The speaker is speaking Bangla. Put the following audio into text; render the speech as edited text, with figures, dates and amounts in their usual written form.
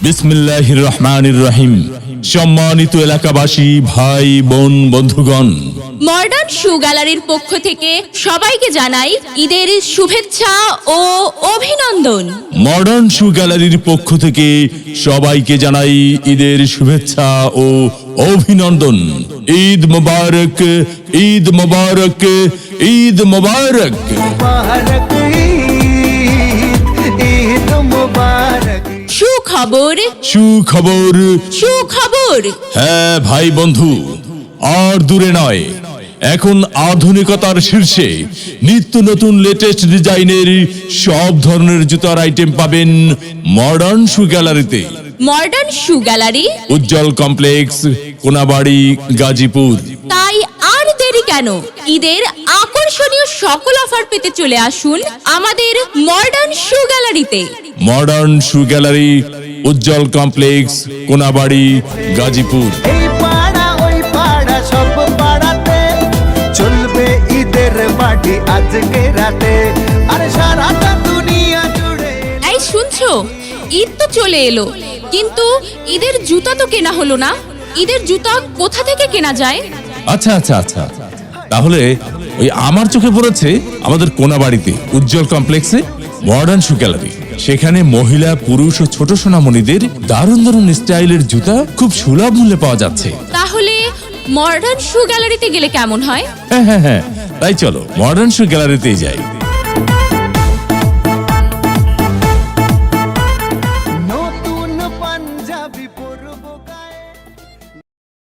বিসমিল্লাহির রহমানির রহিম। সম্মানিত এলাকাবাসী, ভাই বোন, বন্ধুগণ, মডার্ন শু গ্যালারির পক্ষ থেকে সবাইকে জানাই ঈদের শুভেচ্ছা ও অভিনন্দন। মডার্ন শু গ্যালারির পক্ষ থেকে সবাইকে জানাই ঈদের শুভেচ্ছা ও অভিনন্দন। ঈদ মোবারক, ঈদ মোবারক, ঈদ মোবারক। সুখবর, সুখবর, সুখবর। হ্যাঁ ভাই বন্ধু, আর দূরে নয়, এখন আধুনিকতার শীর্ষে নিত্য নতুন লেটেস্ট ডিজাইনের সব ধরনের জুতার আইটেম পাবেন মডার্ন শু গ্যালারিতে। মডার্ন শু গ্যালারি, উজ্জ্বল কমপ্লেক্স, কোনাবাড়ি, গাজীপুর। তাই আর দেরি কেন? ঈদের আকর্ষণীয় সকল অফার পেতে চলে আসুন আমাদের মডার্ন শু গ্যালারিতে। মডার্ন শু গ্যালারি, উজ্জ্বল কমপ্লেক্স, কোনাবাড়ি, গাজীপুর। এই পাড়া ওই পাড়া সব পাড়াতে চলবে ঈদের পার্টি আজকে রাতে, আর সারাটা দুনিয়া জুড়ে। এই শুনছো, ঈদ তো চলে এলো, কিন্তু ঈদের জুতা তো কেনা হলো না। ঈদের জুতা কোথা থেকে কেনা যায়? আচ্ছা আচ্ছা আচ্ছা, তাহলে ওই আমার চোখে পড়েছে আমাদের কোনাবাড়িতে উজ্জ্বল কমপ্লেক্সে মডার্ন শু গ্যালারি। সেখানে মহিলা, পুরুষ ও ছোট সোনামণিদের দারুণ দারুণ স্টাইলের জুতা খুব সুলভ মূল্যে পাওয়া যাচ্ছে। তাহলে মডার্ন শু গ্যালারিতে গেলে কেমন হয়? হ্যাঁ হ্যাঁ হ্যাঁ, তাই চলো মডার্ন শু গ্যালারিতেই যাই।